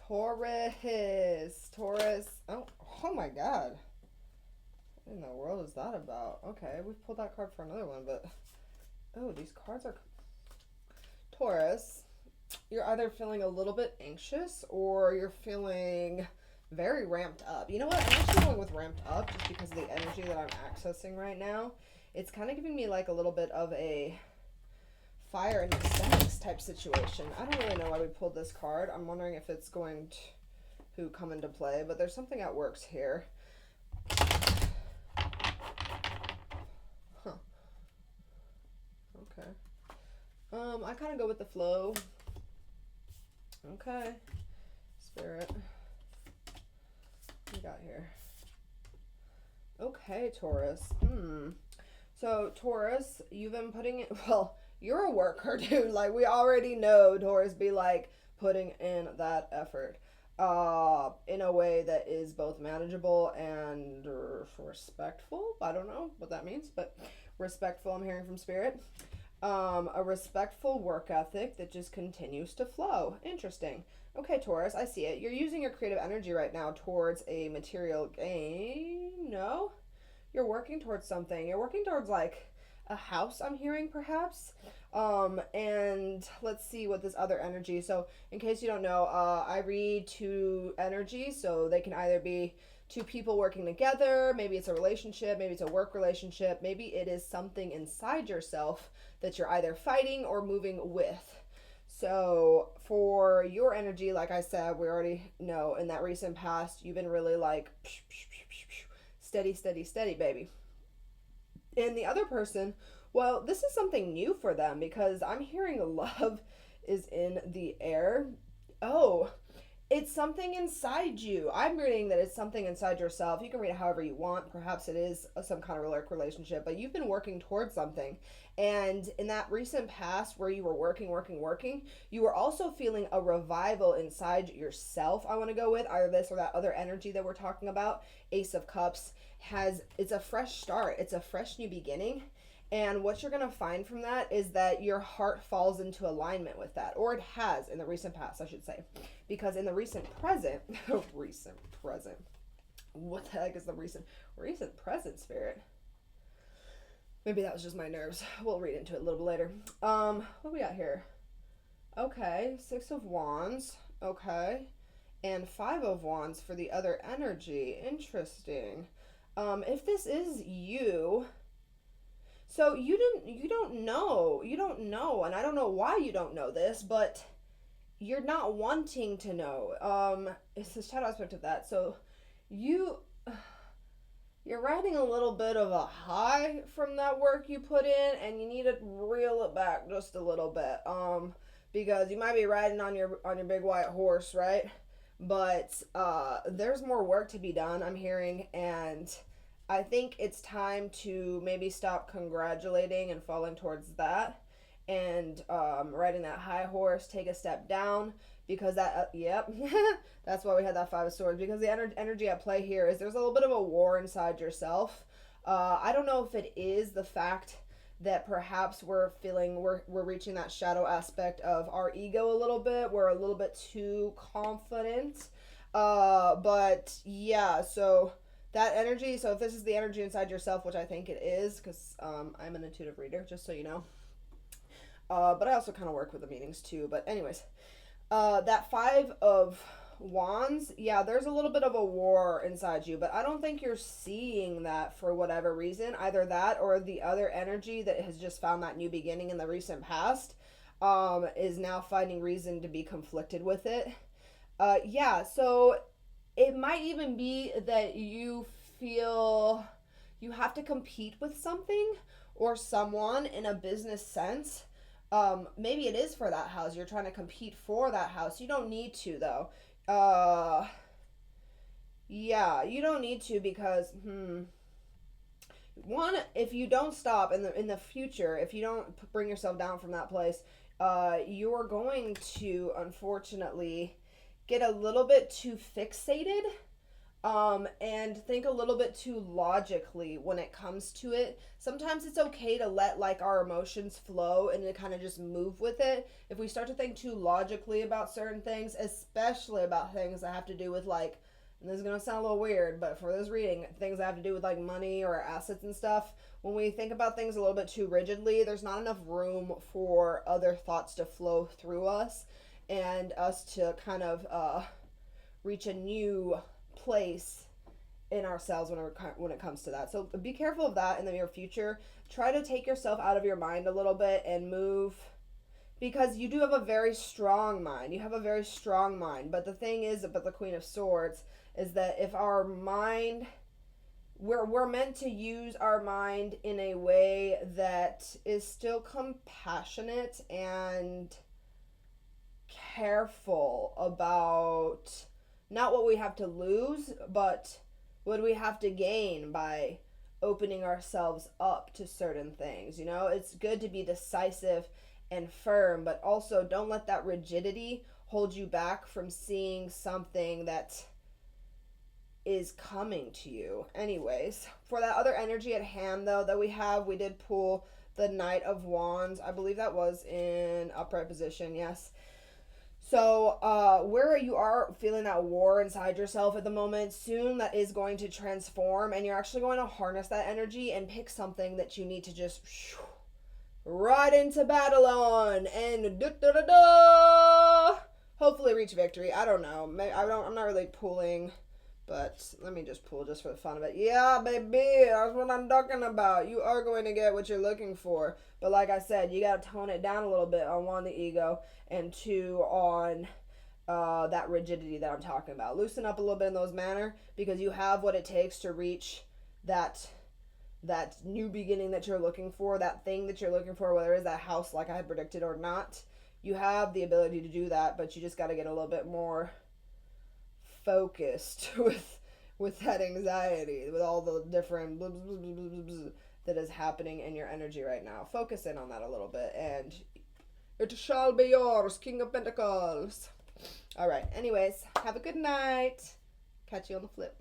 Taurus. Oh my God. What in the world is that about? Okay, we've pulled that card for another one, but oh, these cards are Taurus. You're either feeling a little bit anxious or you're feeling very ramped up. You know what? I'm actually going with ramped up just because of the energy that I'm accessing right now. It's kind of giving me like a little bit of a fire and aesthetics type situation. I don't really know why we pulled this card. I'm wondering if it's going to come into play, but there's something that works here. Huh. Okay. I kind of go with the flow. Okay. Spirit. What we got here? Okay, Taurus. So, Taurus, you've been putting it, well, you're a worker, dude. Like, we already know Taurus be like putting in that effort in a way that is both manageable and respectful. I don't know what that means, but respectful, I'm hearing from Spirit. A respectful work ethic that just continues to flow. Interesting. Okay, Taurus, I see it. You're using your creative energy right now towards a material gain. No? You're working towards something. You're working towards like a house, I'm hearing perhaps. And let's see what this other energy. So, in case you don't know, I read two energies, so they can either be two people working together, maybe it's a relationship, maybe it's a work relationship, maybe it is something inside yourself that you're either fighting or moving with. So for your energy, like I said, we already know in that recent past, you've been really like steady, steady, steady, baby. And the other person, well, this is something new for them because I'm hearing love is in the air. Oh, it's something inside you. I'm reading that it's something inside yourself. You can read it however you want. Perhaps it is some kind of work relationship, but you've been working towards something. And in that recent past where you were working, you were also feeling a revival inside yourself. I want to go with either this or that other energy that we're talking about. Ace of Cups it's a fresh start. It's a fresh new beginning. And what you're going to find from that is that your heart falls into alignment with that, or it has in the recent past, I should say. Because in the recent present, what the heck is the recent present, Spirit? Maybe that was just my nerves. We'll read into it a little bit later. What we got here? Okay, Six of Wands. Okay. And Five of Wands for the other energy. Interesting. If this is you, so you don't know, and I don't know why you don't know this, but you're not wanting to know. It's the shadow aspect of that. So you're riding a little bit of a high from that work you put in, and you need to reel it back just a little bit. Because you might be riding on your big white horse, right? But there's more work to be done, I'm hearing, and I think it's time to maybe stop congratulating and falling towards that and riding that high horse, take a step down because that, yep, that's why we had that Five of Swords, because the energy at play here is there's a little bit of a war inside yourself. I don't know if it is the fact that perhaps we're reaching that shadow aspect of our ego a little bit. We're a little bit too confident. But yeah, so that energy, so if this is the energy inside yourself, which I think it is, because I'm an intuitive reader, just so you know. But I also kind of work with the meanings too. But anyways, that Five of Wands, yeah, there's a little bit of a war inside you, but I don't think you're seeing that for whatever reason. Either that or the other energy that has just found that new beginning in the recent past is now finding reason to be conflicted with it. Yeah, so it might even be that you feel you have to compete with something or someone in a business sense. Maybe it is for that house. You're trying to compete for that house. You don't need to, though. Yeah, you don't need to because, one, if you don't stop in the future, if you don't bring yourself down from that place, you're going to, unfortunately, get a little bit too fixated And think a little bit too logically when it comes to it. Sometimes it's okay to let like our emotions flow and to kind of just move with it. If we start to think too logically about certain things, especially about things that have to do with like, and this is gonna sound a little weird, but for this reading, things that have to do with like money or assets and stuff, when we think about things a little bit too rigidly, there's not enough room for other thoughts to flow through us and us to kind of reach a new place in ourselves when it comes to that. So be careful of that in the near future. Try to take yourself out of your mind a little bit and move, because you do have a very strong mind. You have a very strong mind. But the thing is about the Queen of Swords is that if our mind, we're meant to use our mind in a way that is still compassionate and careful about not what we have to lose, but what we have to gain by opening ourselves up to certain things. You know, it's good to be decisive and firm, but also don't let that rigidity hold you back from seeing something that is coming to you. Anyways, for that other energy at hand though that we did pull the Knight of Wands. I believe that was in upright position. Yes. So, where you are feeling that war inside yourself at the moment, soon that is going to transform, and you're actually going to harness that energy and pick something that you need to just right into battle on and hopefully reach victory. I don't know. I'm not really pulling, but let me just pull just for the fun of it. Yeah, baby, that's what I'm talking about. You are going to get what you're looking for. But like I said, you got to tone it down a little bit on one, the ego, and two, on that rigidity that I'm talking about. Loosen up a little bit in those manner, because you have what it takes to reach that new beginning that you're looking for, that thing that you're looking for, whether it's that house like I had predicted or not. You have the ability to do that, but you just got to get a little bit more focused with that anxiety, with all the different that is happening in your energy right now. Focus in on that a little bit, and it shall be yours, King of Pentacles. All right. Anyways, have a good night. Catch you on the flip.